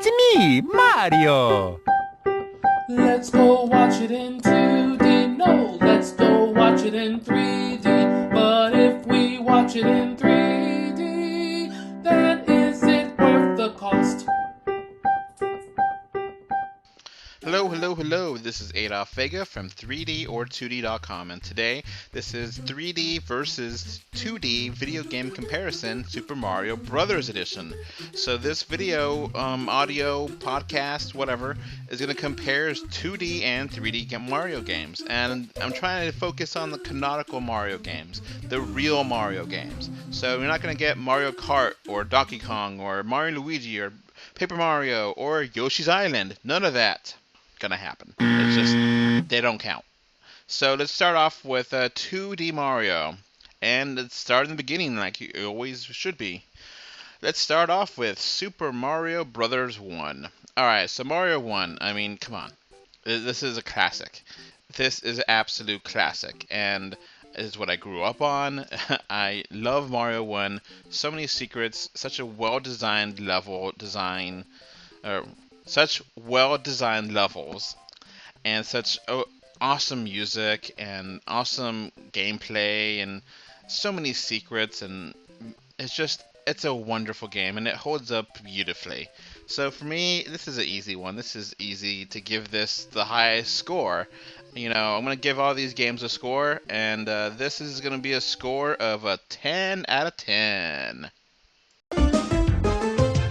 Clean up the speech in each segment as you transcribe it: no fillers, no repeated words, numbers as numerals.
It's me, Mario! Let's go watch it in 2D. No, let's go watch it in 3D. But if we watch it in 3D, then is it worth the cost? Hello. This is Adolf Vega from 3D or 2D.com, and today this is 3D versus 2D video game comparison Super Mario Brothers Edition. So this video, audio, podcast, whatever, is going to compare 2D and 3D Mario games, and I'm trying to focus on the canonical Mario games, the real Mario games. So you're not going to get Mario Kart or Donkey Kong or Mario Luigi or Paper Mario or Yoshi's Island. None of that gonna happen. It's just they don't count. So let's start off with 2D Mario, and let's start in the beginning like you always should be. Let's start off with Super Mario Brothers 1. Alright, so Mario 1, I mean, come on. This is a classic. This is an absolute classic, and is what I grew up on. I love Mario 1. So many secrets, such a well-designed level design, such well-designed levels, and such awesome music and awesome gameplay and so many secrets, and it's a wonderful game, and it holds up beautifully. So for me, this is an easy one. This is easy to give this the highest score. You know, I'm going to give all these games a score, and this is going to be a score of a 10 out of 10.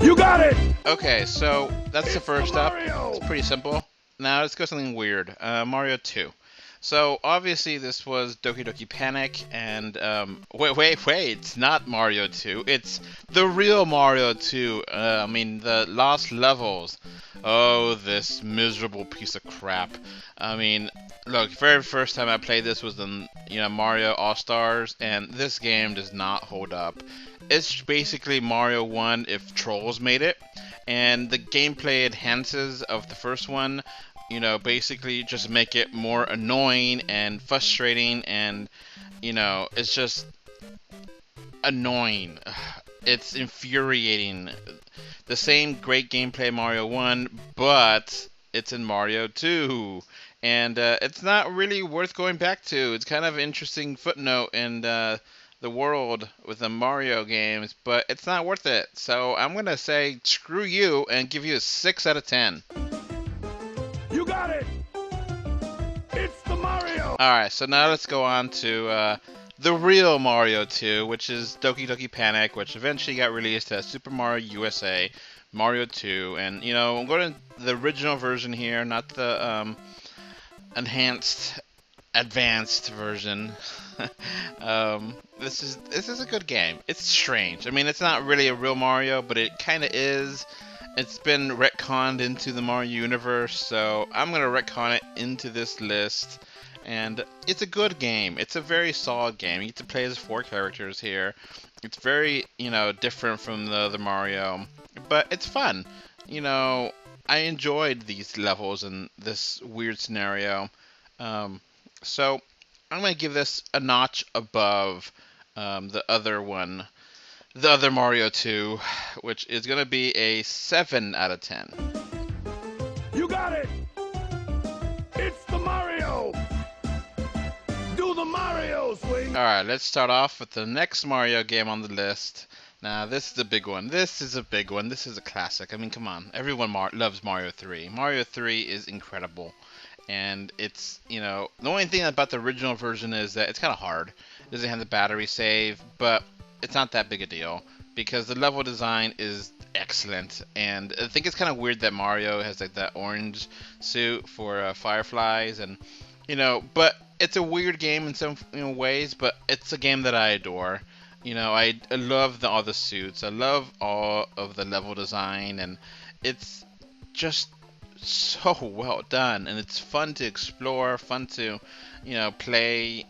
You got it! Okay, so that's the first up. It's pretty simple. Now let's go something weird. Mario 2. So obviously this was Doki Doki Panic, and wait, it's not Mario 2. It's the real Mario 2. I mean the lost levels. Oh, this miserable piece of crap. I mean, look, very first time I played this was in Mario All Stars, and this game does not hold up. It's basically Mario 1 if trolls made it, and the gameplay enhances of the first one, basically just make it more annoying and frustrating, and, it's just annoying. It's infuriating. The same great gameplay Mario 1, but it's in Mario 2. And it's not really worth going back to. It's kind of an interesting footnote in the world with the Mario games, but it's not worth it. So I'm going to say screw you and give you a 6 out of 10. You got it! It's the Mario! Alright, so now let's go on to the real Mario 2, which is Doki Doki Panic, which eventually got released as Super Mario USA Mario 2. And, I'm going to the original version here, not the enhanced, advanced version. This is a good game. It's strange. I mean, it's not really a real Mario, but it kind of is. It's been retconned into the Mario universe, so I'm gonna retcon it into this list. And it's a good game. It's a very solid game. You get to play as 4 characters here. It's very, different from the other Mario, but it's fun. I enjoyed these levels and this weird scenario. So I'm going to give this a notch above the other one, the other Mario 2, which is going to be a 7 out of 10. You got it! It's the Mario! Do the Mario swing! Alright, let's start off with the next Mario game on the list. Now, this is a big one. This is a big one. This is a classic. I mean, come on. Everyone loves Mario 3. Mario 3 is incredible. And it's, the only thing about the original version is that it's kind of hard. It doesn't have the battery save, but it's not that big a deal because the level design is excellent. And I think it's kind of weird that Mario has like that orange suit for fireflies, and but it's a weird game in some ways, but it's a game that I adore. I love all the suits. I love all of the level design, and it's just so well done, and it's fun to explore, fun to play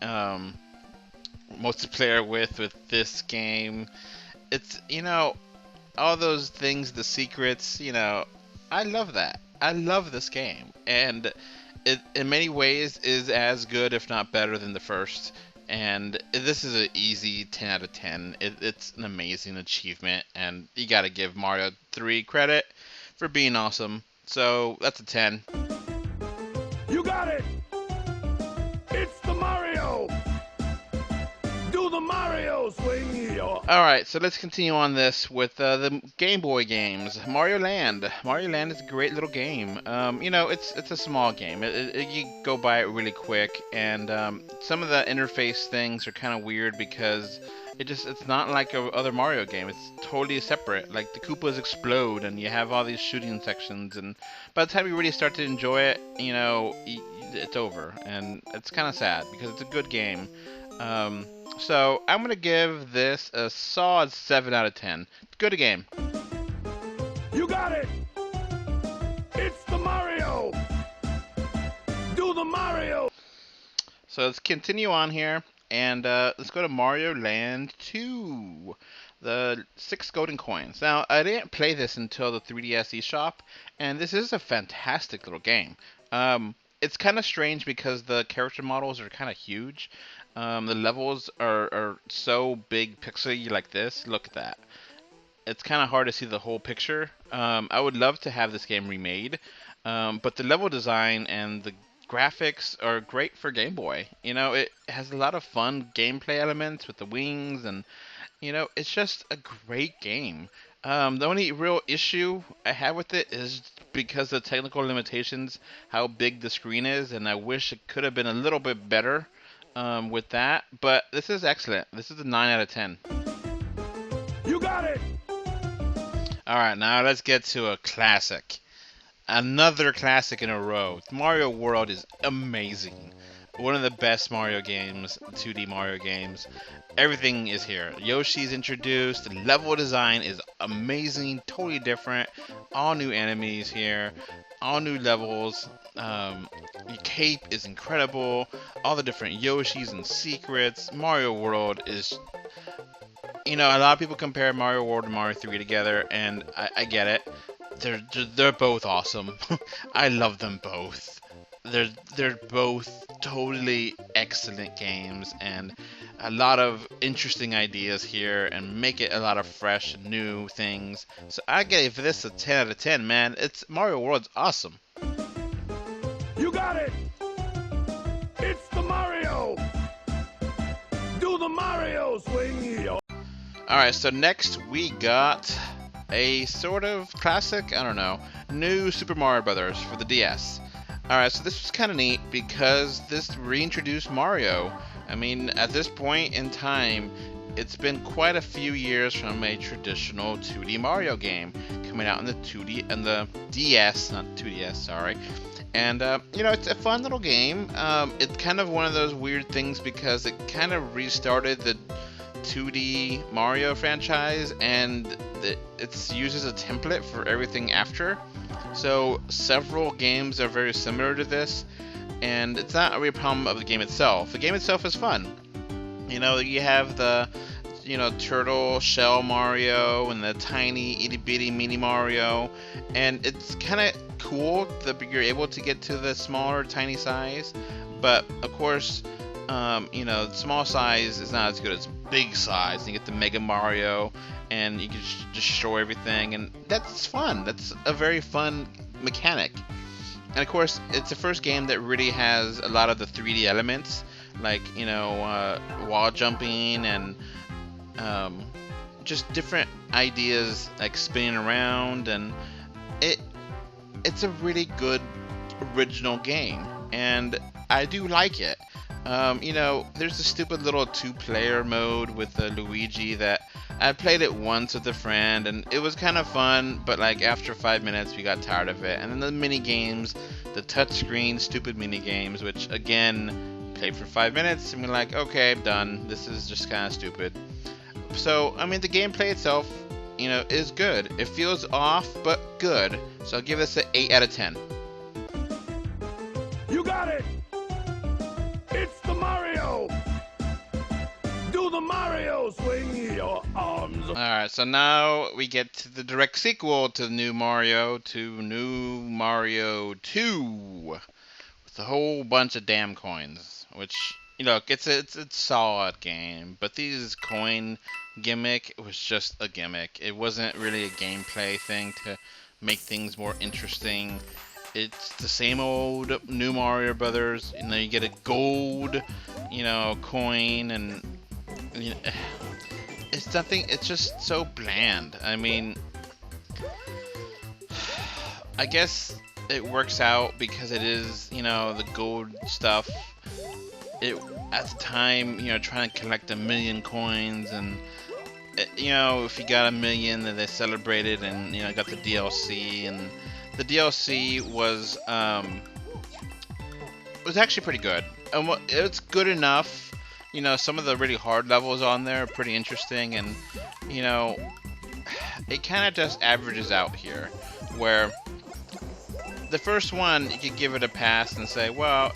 multiplayer with this game. It's all those things, the secrets, I love that. I love this game, and it in many ways is as good if not better than the first. And this is an easy 10 out of 10. It's an amazing achievement, and you gotta give Mario 3 credit. for being awesome. So that's a 10. You got it! It's the Mario! Do the Mario swing your... Alright, so let's continue on this with the Game Boy games. Mario Land. Mario Land is a great little game. It's a small game. You go by it really quick, and some of the interface things are kind of weird because it's not like a other Mario game. It's totally separate. Like the Koopas explode, and you have all these shooting sections, and by the time you really start to enjoy it, it's over, and it's kind of sad because it's a good game. So I'm gonna give this a solid 7 out of 10. Good game. You got it! It's the Mario! Do the Mario! So let's continue on here, and let's go to Mario Land 2. The 6 golden coins. Now, I didn't play this until the 3DS eShop, and this is a fantastic little game. It's kind of strange because the character models are kind of huge. The levels are so big pixely like this. Look at that. It's kind of hard to see the whole picture. I would love to have this game remade, but the level design and the graphics are great for Game Boy. It has a lot of fun gameplay elements with the wings, and it's just a great game. The only real issue I have with it is because of the technical limitations, how big the screen is, and I wish it could have been a little bit better with that. But this is excellent. This is a 9 out of 10. You got it! Alright, now let's get to a classic. Another classic in a row. Mario World is amazing. One of the best Mario games, 2D Mario games. Everything is here. Yoshi's introduced. The level design is amazing, totally different. All new enemies here, all new levels. Your cape is incredible. All the different Yoshis and secrets. Mario World is... a lot of people compare Mario World and Mario 3 together, and I get it. They're both awesome. I love them both. They're both totally excellent games, and a lot of interesting ideas here, and make it a lot of fresh, new things. So I gave this a 10 out of 10, man. Mario World's awesome. You got it! It's the Mario! Do the Mario swing your... Alright, so next we got a sort of classic, I don't know, new Super Mario Brothers for the DS. Alright, so this was kind of neat because this reintroduced Mario. I mean, at this point in time, it's been quite a few years from a traditional 2D Mario game coming out in the 2D and the DS, not 2DS, sorry. And, it's a fun little game. It's kind of one of those weird things because it kind of restarted the 2D Mario franchise, and it uses a template for everything after. So several games are very similar to this, and it's not a real problem of the game itself. The game itself is fun. You have the turtle shell Mario and the tiny itty bitty mini Mario, and it's kind of cool that you're able to get to the smaller tiny size, but of course small size is not as good as big size. You get the Mega Mario, and you can destroy everything, and that's fun. That's a very fun mechanic. And of course, it's the first game that really has a lot of the 3D elements, like wall jumping and just different ideas like spinning around, and it's a really good original game, and I do like it. There's a stupid little 2-player mode with the Luigi that I played it once with a friend, and it was kind of fun, but like after 5 minutes we got tired of it. And then the mini games, the touchscreen stupid mini games, which again played for 5 minutes and we're like, okay, I'm done. This is just kind of stupid. So I mean, the gameplay itself, is good. It feels off, but good. So I'll give this an 8 out of 10. You got it! It's the Mario! Do the Mario swing your arms! Alright, so now we get to the direct sequel to New Mario, to New Mario 2, with a whole bunch of damn coins, which, it's a solid game, but these coin gimmick was just a gimmick. It wasn't really a gameplay thing to make things more interesting. It's the same old new Mario Brothers. You know, you get a gold, coin, and it's nothing. It's just so bland. I mean, I guess it works out because it is, the gold stuff. It at the time, trying to collect 1 million coins, and if you got 1 million, then they celebrated, and got the DLC, and the DLC was actually pretty good. And it's good enough. Some of the really hard levels on there are pretty interesting, and it kind of just averages out here, where the first one you could give it a pass and say, well,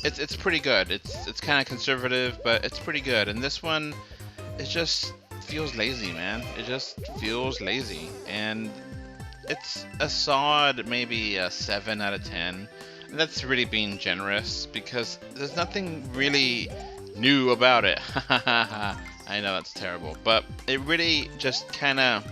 it's pretty good. It's kind of conservative, but it's pretty good. And this one, it just feels lazy, man. It just feels lazy, and it's a solid maybe a 7 out of 10. And that's really being generous because there's nothing really new about it. I know that's terrible, but it really just kind of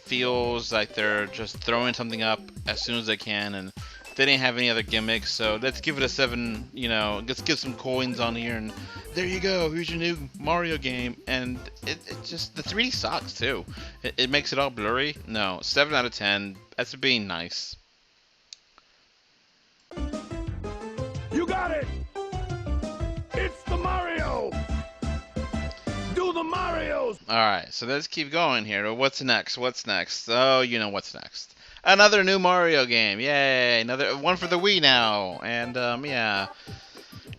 feels like they're just throwing something up as soon as they can, and they didn't have any other gimmicks, so let's give it a 7. Let's get some coins on here, and there you go, here's your new Mario game. And it just, the 3D sucks too. It makes it all blurry. No, 7 out of 10. That's being nice. You got it! It's the Mario! Do the Marios! Alright, so let's keep going here. What's next? What's next? Oh, you know what's next. Another new Mario game. Yay! Another one for the Wii now. And, yeah.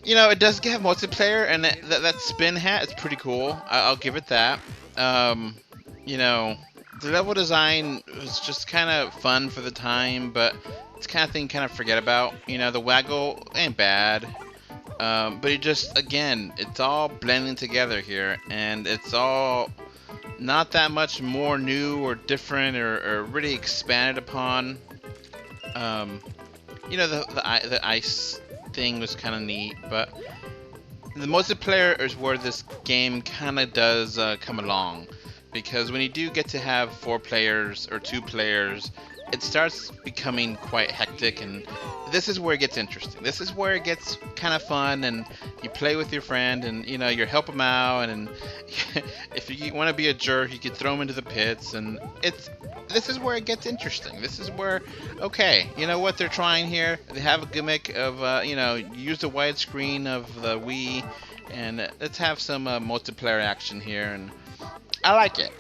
It does have multiplayer, and that spin hat is pretty cool. I'll give it that. The level design was just kind of fun for the time, but it's kind of thing kind of forget about. The waggle ain't bad. But it just, again, it's all blending together here, and it's all not that much more new or different or really expanded upon. The ice thing was kind of neat, but the multiplayer is where this game kind of does come along, because when you do get to have 4 players or 2 players, it starts becoming quite hectic, and this is where it gets interesting. This is where it gets kind of fun, and you play with your friend, and you help them out, and if you want to be a jerk, you could throw them into the pits, and this is where it gets interesting. This is where, okay, you know what they're trying here? They have a gimmick of use the widescreen of the Wii, and let's have some multiplayer action here, and I like it.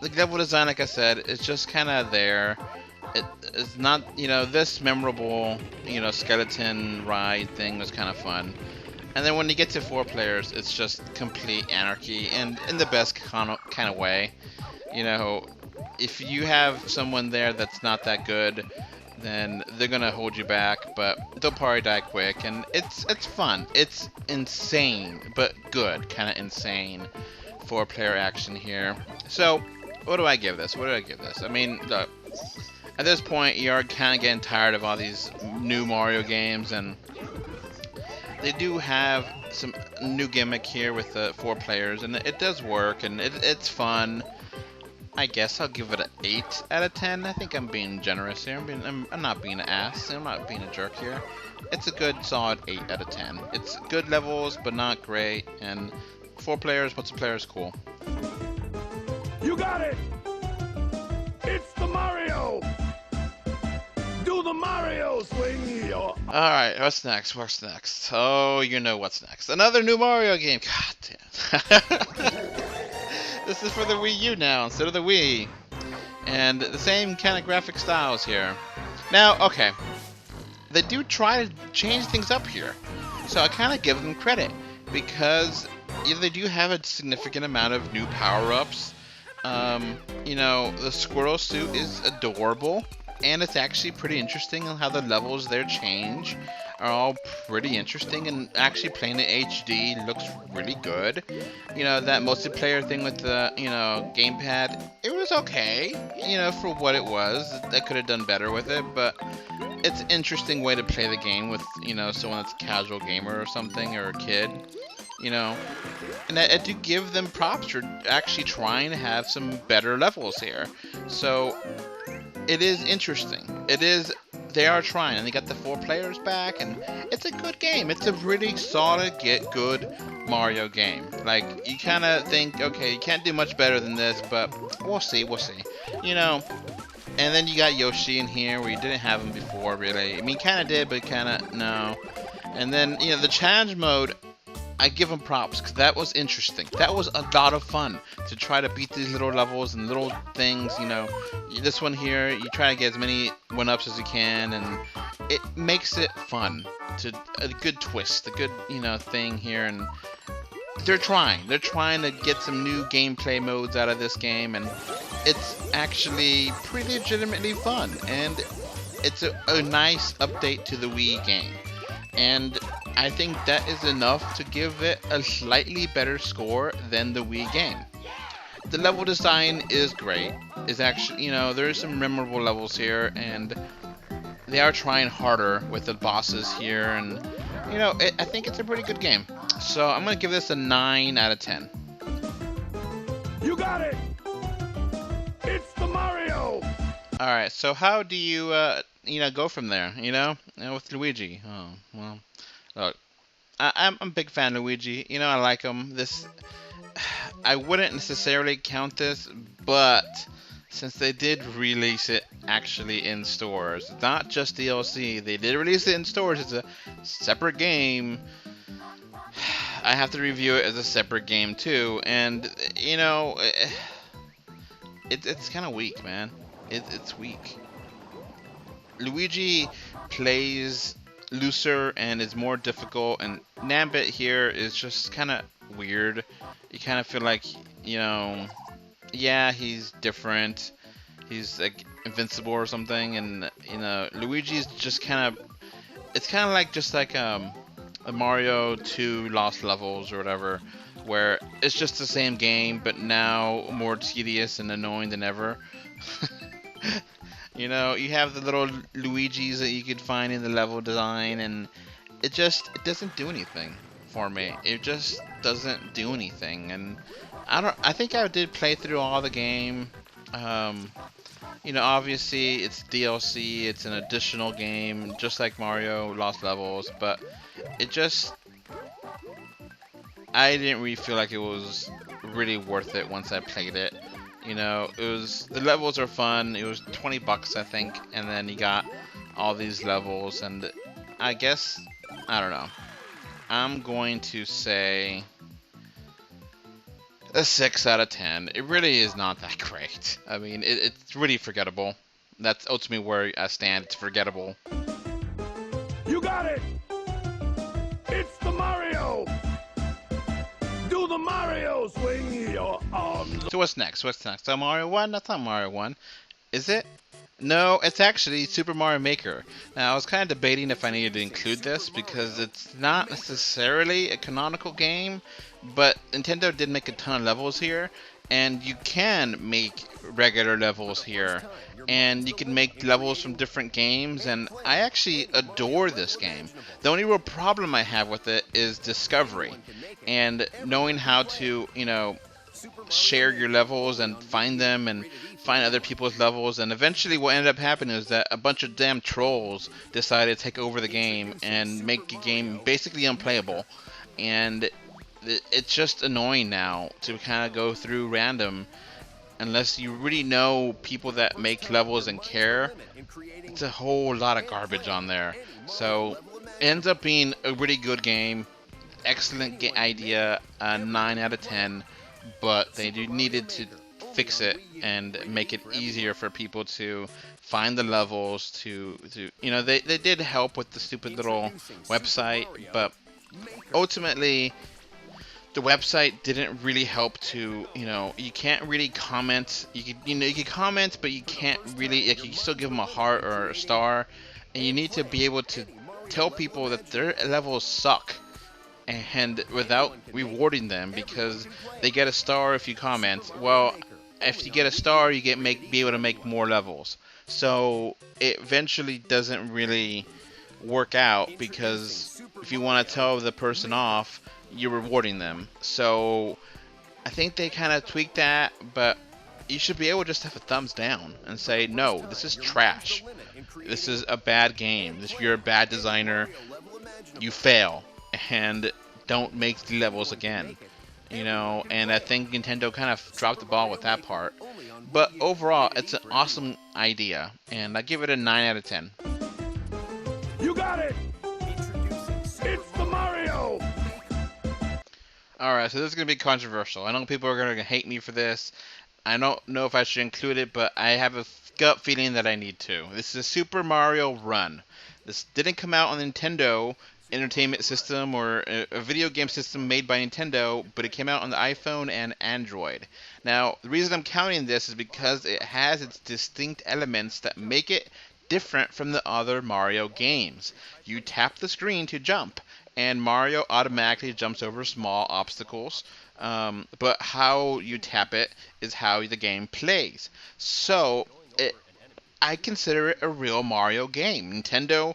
The level design, like I said, is just kind of there. It's not, this memorable, skeleton ride thing was kind of fun. And then when you get to 4 players, it's just complete anarchy, and in the best kind of way. If you have someone there that's not that good, then they're gonna hold you back, but they'll probably die quick, and it's fun. It's insane, but good, kind of insane 4-player action here. So, what do I give this? I mean, look, at this point, you're kind of getting tired of all these new Mario games, and they do have some new gimmick here with the 4 players, and it does work, and it's fun. I guess I'll give it an 8 out of 10. I think I'm being generous here. I'm not being an ass. I'm not being a jerk here. It's a good, solid 8 out of 10. It's good levels, but not great, and 4 players, multiplayer is cool. You got it! It's the Mario! Do the Mario swing your... Alright, what's next? Oh, you know what's next. Another new Mario game. God damn. This is for the Wii U now instead of the Wii. And the same kind of graphic styles here. Now, okay. They do try to change things up here. So I kind of give them credit, because they do have a significant amount of new power-ups. The squirrel suit is adorable, and it's actually pretty interesting on how the levels there change are all pretty interesting, and actually playing the HD looks really good. That multiplayer thing with the, gamepad, it was okay, for what it was. I could have done better with it, but it's an interesting way to play the game with, someone that's a casual gamer or something, or a kid. you know. And I do give them props for actually trying to have some better levels here. So it is interesting. They are trying, and they got the 4 players back, and it's a good game. It's a really solid, good Mario game. Like, you kind of think, okay, you can't do much better than this, but we'll see. You know, and then you got Yoshi in here, where you didn't have him before, really. I mean, kind of did, but kind of no. And then, you know, the challenge mode, I give them props, because that was interesting. That was a lot of fun to try to beat these little levels and little things, you know. This one here, you try to get as many 1-ups as you can, and it makes it fun. A good twist, a good, you know, thing here, and they're trying to get some new gameplay modes out of this game, and it's actually pretty legitimately fun, and it's a nice update to the Wii game. And I think that is enough to give it a slightly better score than the Wii game. The level design is great. It's actually, you know, there's some memorable levels here, and they are trying harder with the bosses here, and, you know, I think it's a pretty good game. So I'm going to give this a 9 out of 10. You got it! It's the Mario! Alright, so how do you, you know, go from there, you know, with Luigi? Oh, well, look, I'm a big fan of Luigi. You know, I like him. I wouldn't necessarily count this, but since they did release it actually in stores, not just DLC, they did release it in stores. It's a separate game. I have to review it as a separate game too, and you know, it's kind of weak, man. It's weak. Luigi plays looser and is more difficult, and Nambit here is just kind of weird. You kind of feel like, you know, yeah, he's different. He's like invincible or something, and you know, Luigi's just kind of, it's kind of like just like a Mario 2 Lost Levels or whatever, where it's just the same game, but now more tedious and annoying than ever. You know, you have the little Luigis that you could find in the level design, and it doesn't do anything for me. It just doesn't do anything, and I think I did play through all the game. You know, obviously it's DLC, it's an additional game, just like Mario Lost Levels, but I didn't really feel like it was really worth it once I played it. You know, the levels are fun. It was $20, I think, and then you got all these levels, and I guess, I don't know. I'm going to say a 6 out of 10. It really is not that great. I mean, it's really forgettable. That's ultimately where I stand. It's forgettable. You got it! It's the Mario! Do the Mario! Swing your arms! So what's next? So Mario 1? That's not Mario 1. Is it? No, it's actually Super Mario Maker. Now, I was kind of debating if I needed to include this because it's not necessarily a canonical game, but Nintendo did make a ton of levels here, and you can make regular levels here, and you can make levels from different games, and I actually adore this game. The only real problem I have with it is discovery, and knowing how to, you know, share your levels and find them and find other people's levels. And eventually what ended up happening is that a bunch of damn trolls decided to take over the game and make the game basically unplayable, and it's just annoying now to kind of go through random unless you really know people that make levels and care. It's a whole lot of garbage on there, so it ends up being a really good game, excellent idea, 9 out of 10. But they needed to fix it and make it easier for people to find the levels, to you know, they did help with the stupid little website, but ultimately the website didn't really help to, you know, you can't really comment. You can comment, but you can't really, like, you can still give them a heart or a star, and you need to be able to tell people that their levels suck, and without rewarding them, because they get a star if you comment. Well, if you get a star, you be able to make more levels. So it eventually doesn't really work out, because if you want to tell the person off, you're rewarding them. So I think they kind of tweaked that, but you should be able to just have a thumbs down and say, no, this is trash. This is a bad game. You're a bad designer. You fail. And don't make the levels again. And I think Nintendo kind of dropped the ball with that part. But overall, it's an awesome idea. And I give it a 9 out of 10. You got it! It's the Mario! Alright, so this is going to be controversial. I know people are going to hate me for this. I don't know if I should include it, but I have a gut feeling that I need to. This is Super Mario Run. This didn't come out on the Nintendo Entertainment System or a video game system made by Nintendo, but it came out on the iPhone and Android. Now, the reason I'm counting this is because it has its distinct elements that make it different from the other Mario games. You tap the screen to jump, and Mario automatically jumps over small obstacles. But how you tap it is how the game plays. So, I consider it a real Mario game. Nintendo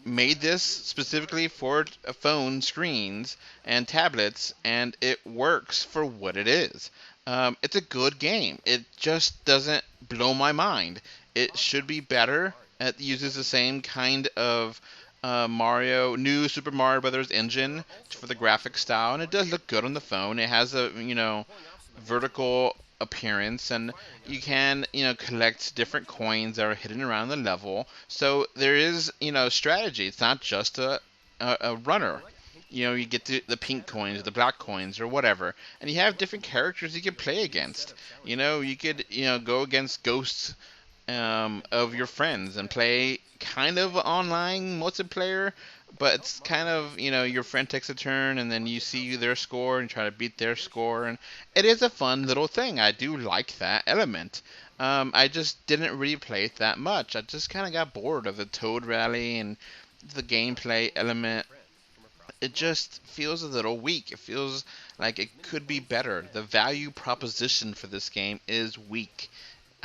made this specifically for phone screens and tablets, and it works for what it is. It's a good game. It just doesn't blow my mind. It should be better. It uses the same kind of new Super Mario Brothers engine for the graphic style, and it does look good on the phone. It has a vertical appearance, and you can collect different coins that are hidden around the level. So there is strategy. It's not just a runner. You get the pink coins, the black coins, or whatever, and you have different characters you can play against. You could go against ghosts of your friends and play kind of online multiplayer, but it's kind of your friend takes a turn and then you see their score and try to beat their score, and it is a fun little thing. I do like that element. I just didn't really play it that much. I just kind of got bored of the Toad Rally and the gameplay element. It just feels a little weak. It feels like it could be better. The value proposition for this game is weak.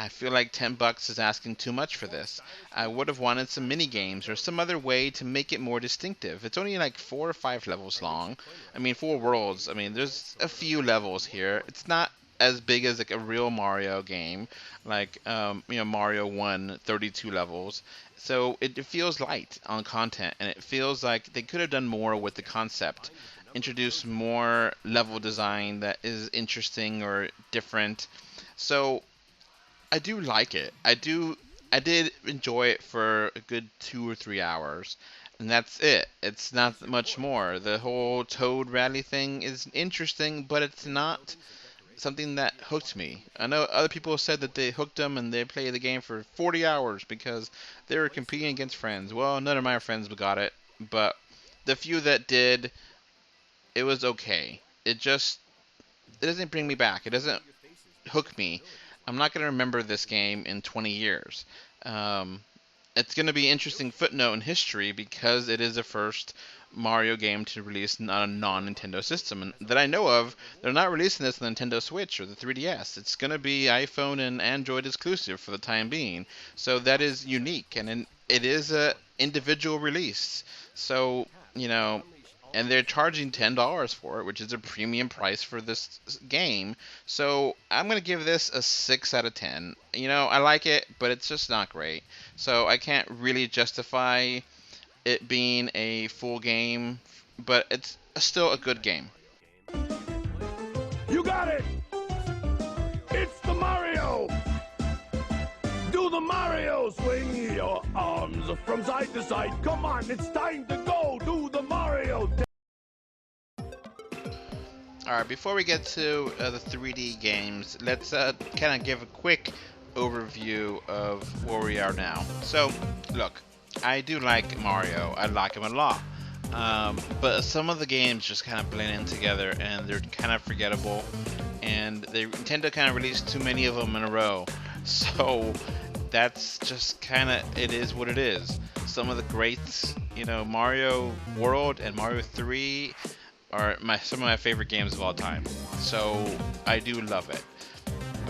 I feel like $10 is asking too much for this. I would have wanted some mini games or some other way to make it more distinctive. It's only like 4 or 5 levels long. 4 worlds. There's a few levels here. It's not as big as like a real Mario game, like Mario 1, 32 levels. So it feels light on content, and it feels like they could have done more with the concept. Introduce more level design that is interesting or different. So I do like it. I did enjoy it for a good 2 or 3 hours, and that's it. It's not much more. The whole Toad Rally thing is interesting, but it's not something that hooked me. I know other people said that they hooked them and they played the game for 40 hours because they were competing against friends. Well, none of my friends got it, but the few that did, it was okay. It doesn't bring me back. It doesn't hook me. I'm not going to remember this game in 20 years. It's going to be an interesting footnote in history because it is the first Mario game to release on a non-Nintendo system. And that I know of, they're not releasing this on the Nintendo Switch or the 3DS. It's going to be iPhone and Android exclusive for the time being. So that is unique, and it is a individual release. So, and they're charging $10 for it, which is a premium price for this game. So I'm going to give this a 6 out of 10. I like it, but it's just not great. So I can't really justify it being a full game, but it's still a good game. You got it! It's the Mario! Do the Mario! Swing your arms from side to side. Come on, it's time to go! Do the Mario! Alright, before we get to the 3D games, let's kind of give a quick overview of where we are now. So, look, I do like Mario. I like him a lot. But some of the games just kind of blend in together and they're kind of forgettable. And Nintendo kind of released too many of them in a row. So that's just kind of, it is what it is. Some of the greats, Mario World and Mario 3 are some of my favorite games of all time. So I do love it.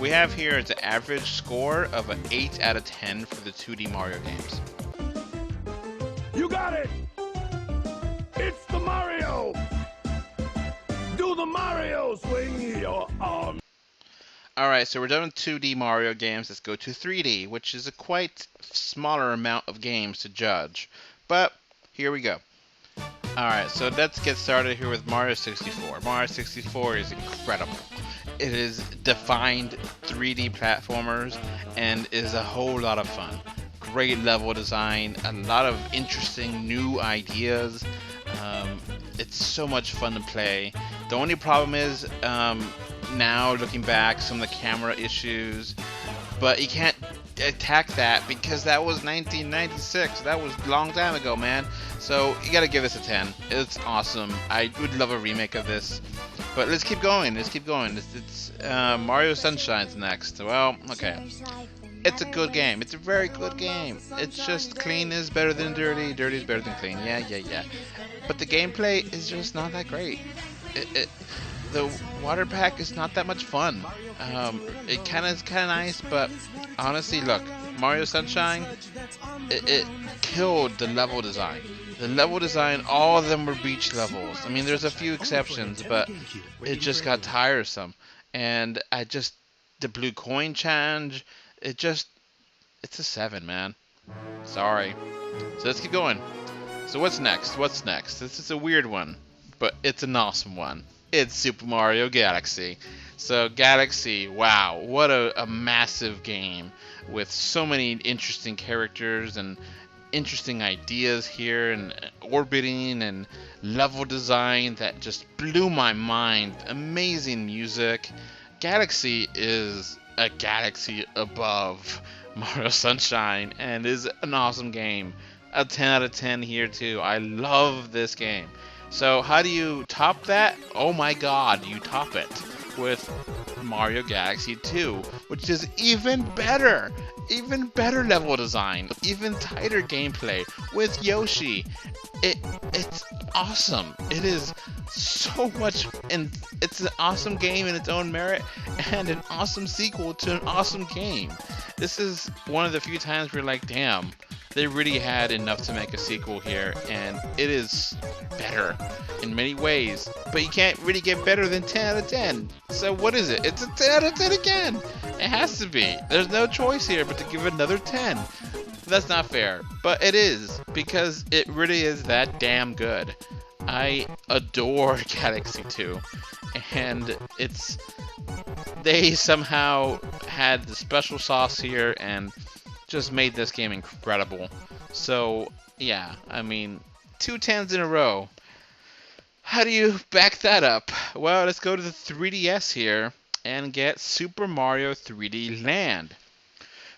We have here the average score of an 8 out of 10 for the 2D Mario games. You got it! It's the Mario! Do the Mario swing your arms. Alright, so we're done with 2D Mario games. Let's go to 3D, which is a quite smaller amount of games to judge. But here we go. Alright, so let's get started here with Mario 64. Mario 64 is incredible. It is defined 3D platformers and is a whole lot of fun. Great level design, a lot of interesting new ideas. It's so much fun to play. The only problem is, now looking back, some of the camera issues, but you can't attack that because that was 1996. That was a long time ago, man. So you gotta give this a 10. It's awesome. I would love a remake of this. But let's keep going. It's Mario Sunshine's next. Well, okay. It's a good game. It's a very good game. It's just clean is better than dirty. Dirty is better than clean. Yeah. But the gameplay is just not that great. The water pack is not that much fun. It is kind of nice, but honestly, look, Mario Sunshine, it killed the level design. The level design, all of them were beach levels. I mean, there's a few exceptions, but it just got tiresome. And the blue coin challenge, it's a 7, man. Sorry. So let's keep going. So what's next? This is a weird one, but it's an awesome one. It's Super Mario Galaxy. So Galaxy, wow, what a massive game with so many interesting characters and interesting ideas here, and orbiting and level design that just blew my mind. Amazing music. Galaxy is a galaxy above Mario Sunshine and is an awesome game. A 10 out of 10 here too. I love this game. So how do you top that? Oh my god, you top it with Mario Galaxy 2, which is even better level design, even tighter gameplay with Yoshi. It's awesome. It is so much, and it's an awesome game in its own merit and an awesome sequel to an awesome game. This is one of the few times where you're like, damn, they really had enough to make a sequel here, and it is better in many ways, but you can't really get better than 10 out of 10. So what is it? It's a 10 out of 10 again. It has to be. There's no choice here but to give it another 10. That's not fair, but it is, because it really is that damn good. I adore Galaxy 2, and they somehow had the special sauce here and just made this game incredible. So yeah, I mean, 2 10s in a row. How do you back that up? Well, let's go to the 3DS here and get Super Mario 3D Land.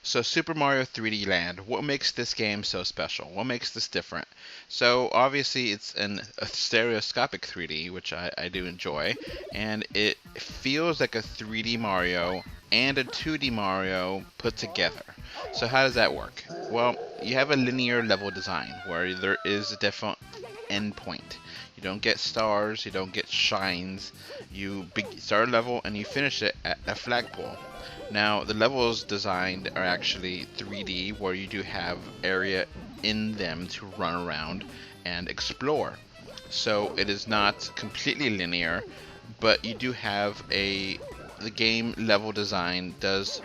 So Super Mario 3D Land, what makes this game so special? What makes this different? So obviously it's a stereoscopic 3D, which I do enjoy, and it feels like a 3D Mario and a 2D Mario put together. So how does that work? Well, you have a linear level design where there is a definite endpoint. You don't get stars, you don't get shines. You start a level and you finish it at a flagpole. Now, the levels designed are actually 3D, where you do have area in them to run around and explore. So it is not completely linear, but you do have the game level design does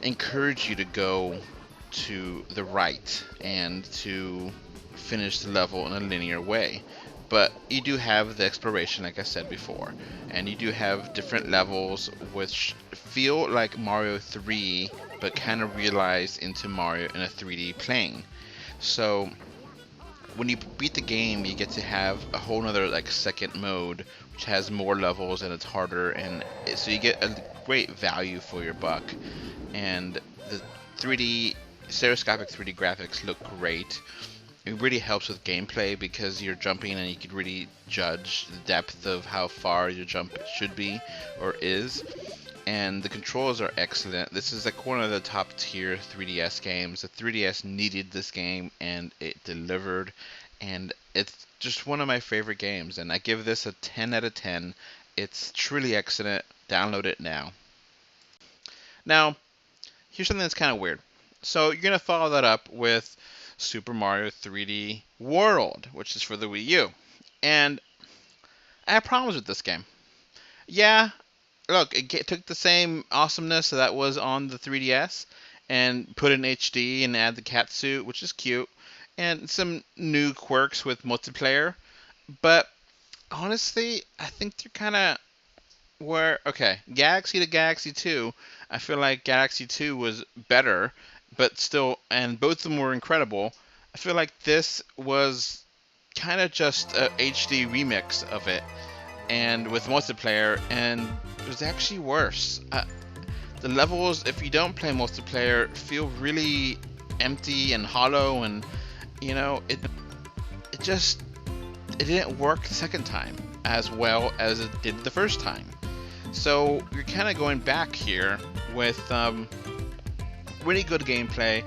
encourage you to go to the right and to finish the level in a linear way. But you do have the exploration, like I said before, and you do have different levels which feel like Mario 3, but kind of realized into Mario in a 3D plane. So when you beat the game, you get to have a whole nother like second mode, which has more levels and it's harder, and so you get a great value for your buck. And the stereoscopic 3D graphics look great. It really helps with gameplay because you're jumping and you can really judge the depth of how far your jump should be or is. And the controls are excellent. This is like one of the top tier 3DS games. The 3DS needed this game and it delivered. And it's just one of my favorite games. And I give this a 10 out of 10. It's truly excellent. Download it now. Now, here's something that's kind of weird. So you're going to follow that up with Super Mario 3D World, which is for the Wii U. And I have problems with this game. Yeah, look, it took the same awesomeness that was on the 3DS and put it in HD and add the cat suit, which is cute, and some new quirks with multiplayer. But honestly, I think they're kind of okay, Galaxy to Galaxy 2, I feel like Galaxy 2 was better, but still, and both of them were incredible. I feel like this was kind of just a HD remix of it, and with multiplayer, and it was actually worse. The levels, if you don't play multiplayer, feel really empty and hollow, and it just it didn't work the second time as well as it did the first time. So you're kind of going back here with really good gameplay,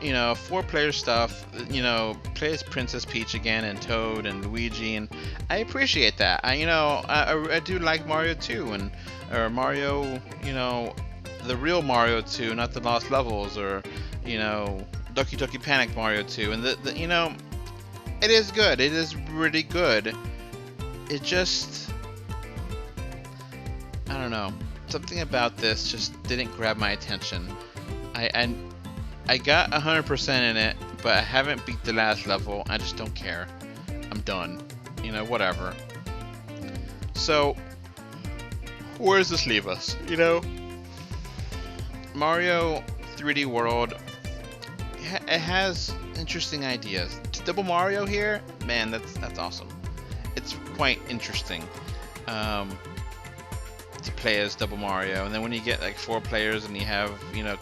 4-player stuff, play as Princess Peach again and Toad and Luigi, and I appreciate that. I do like Mario 2 or Mario, the real Mario 2, not the Lost Levels, or Doki Doki Panic Mario 2, and it is good. It is really good. It just, I don't know, something about this just didn't grab my attention. I got 100% in it, but I haven't beat the last level. I just don't care. I'm done. Whatever. So, where does this leave us? Mario 3D World, it has interesting ideas. Double Mario here, man, that's awesome. It's quite interesting to play as Double Mario, and then when you get like 4 players and you have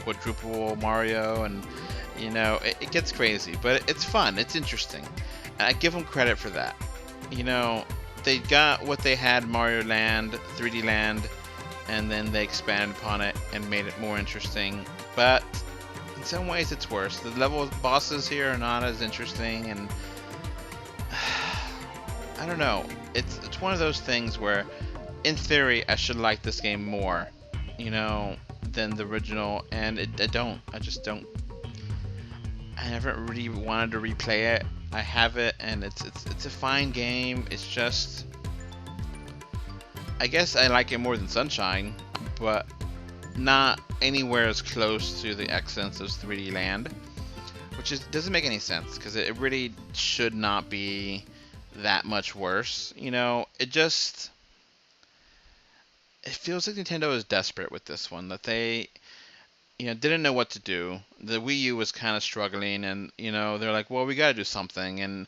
quadruple Mario, and it gets crazy, but it's fun. It's interesting. I give them credit for that. They got what they had, Mario Land, 3D Land, and then they expanded upon it and made it more interesting. But in some ways it's worse. The level bosses here are not as interesting, and I don't know. It's one of those things where, in theory, I should like this game more, than the original, and I don't. I just don't. I never really wanted to replay it. I have it, and it's a fine game. It's just, I guess I like it more than Sunshine, but not anywhere as close to the excellence of 3D Land, which doesn't make any sense, because it really should not be that much worse. It feels like Nintendo is desperate with this one, that they didn't know what to do. The Wii U was kind of struggling, and they're like, well, we gotta do something, and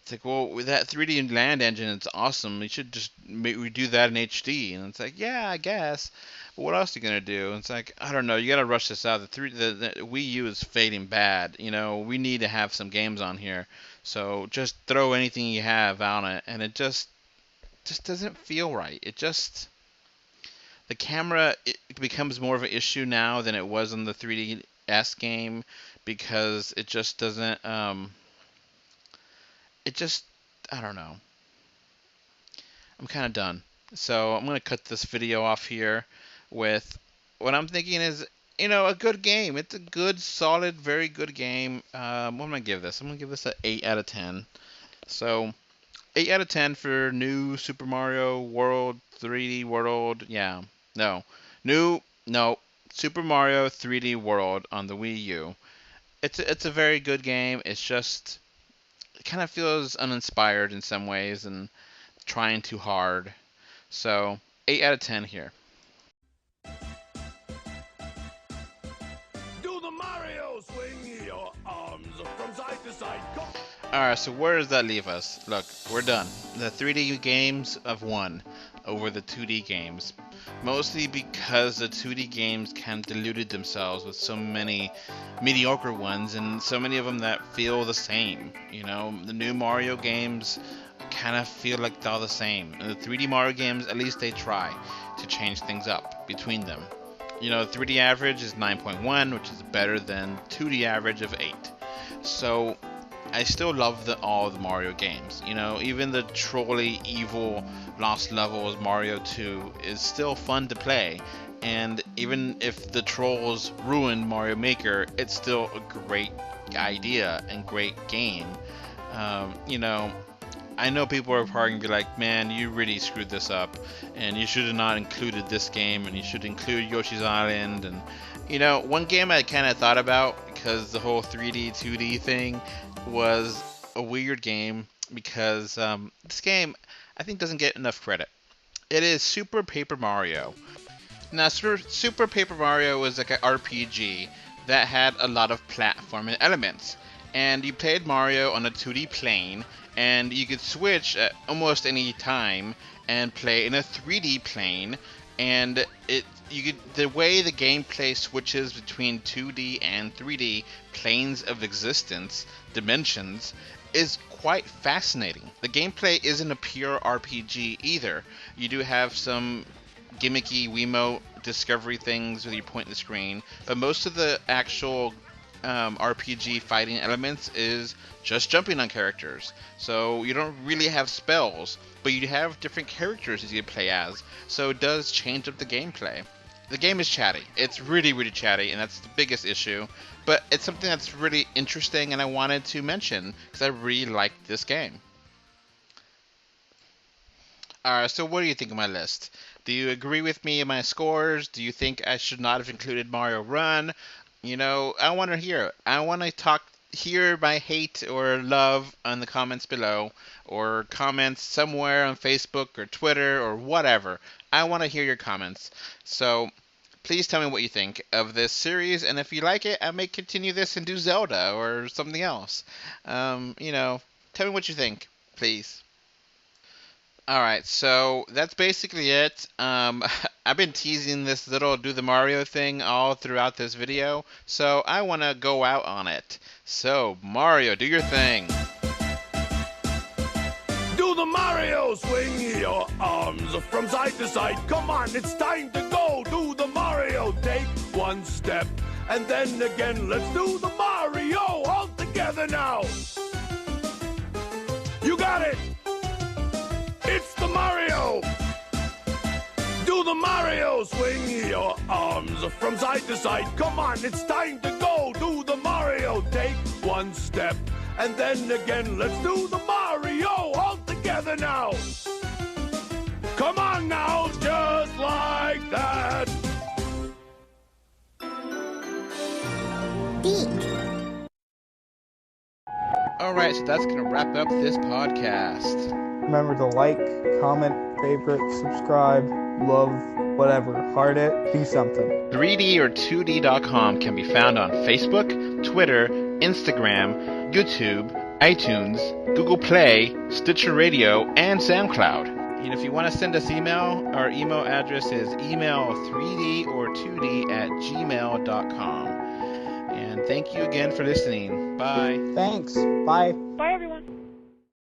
it's like, well, with that 3D Land engine, it's awesome. You should just redo that in HD. And it's like, yeah, I guess. But what else are you gonna do? And it's like, I don't know. You gotta rush this out. The Wii U is fading bad. We need to have some games on here. So just throw anything you have on it, and it just doesn't feel right. The camera, it becomes more of an issue now than it was on the 3DS game, because it just doesn't. I don't know. I'm kind of done. So I'm going to cut this video off here with what I'm thinking is, a good game. It's a good, solid, very good game. What am I going to give this? I'm going to give this an 8 out of 10. So 8 out of 10 for new Super Mario World 3D World. Yeah. No. Super Mario 3D World on the Wii U. It's a very good game. It's just, it kind of feels uninspired in some ways and trying too hard. So 8 out of 10 here. Do the Mario swing your arms from side to side. Alright, so where does that leave us? Look, we're done. The 3D games have won over the 2D games. Mostly because the 2D games kind of diluted themselves with so many mediocre ones, and so many of them that feel the same. The new Mario games kind of feel like they're all the same. And the 3D Mario games, at least they try to change things up between them. 3D average is 9.1, which is better than 2D average of 8. So I still love all the Mario games. Even the trolly, evil, Lost Levels Mario 2 is still fun to play. And even if the trolls ruined Mario Maker, it's still a great idea and great game. I I know people are probably gonna be like, man, you really screwed this up, and you should have not included this game, and you should include Yoshi's Island. And one game I kind of thought about, because the whole 3D 2D thing was a weird game, because this game I think doesn't get enough credit. It is Super Paper Mario. Now, Super Paper Mario was like an RPG that had a lot of platforming elements, and you played Mario on a 2D plane, and you could switch at almost any time and play in a 3D plane, and the way the gameplay switches between 2D and 3D planes of existence, dimensions, is quite fascinating. The gameplay isn't a pure RPG either. You do have some gimmicky Wiimote discovery things where you point the screen, but most of the actual RPG fighting elements is just jumping on characters. So you don't really have spells, but you have different characters as you play as, so it does change up the gameplay. The game is chatty. It's really, really chatty, and that's the biggest issue, but it's something that's really interesting and I wanted to mention because I really like this game. Alright, so what do you think of my list? Do you agree with me in my scores? Do you think I should not have included Mario Run? I want to hear it. I want to hear my hate or love on the comments below, or comments somewhere on Facebook or Twitter or whatever. I want to hear your comments. So please tell me what you think of this series, and if you like it, I may continue this and do Zelda or something else. Tell me what you think, please. Alright, so that's basically it. I've been teasing this little do the Mario thing all throughout this video, so I want to go out on it. So, Mario, do your thing. Do the Mario, swing your arms from side to side. Come on, it's time to go. Do the Mario, take one step, and then again, let's do the Mario all together now. You got it. It's the Mario! Do the Mario! Swing your arms from side to side. Come on, it's time to go. Do the Mario. Take one step, and then again, let's do the Mario all together now. Come on now, just like that. Alright, so that's going to wrap up this podcast. Remember to like, comment, favorite, subscribe, love, whatever. Heart it, do something. 3D or 2D.com can be found on Facebook, Twitter, Instagram, YouTube, iTunes, Google Play, Stitcher Radio, and SoundCloud. And if you want to send us email, our email address is email3dortwo@gmail.com. And thank you again for listening. Bye. Thanks. Bye. Bye, everyone.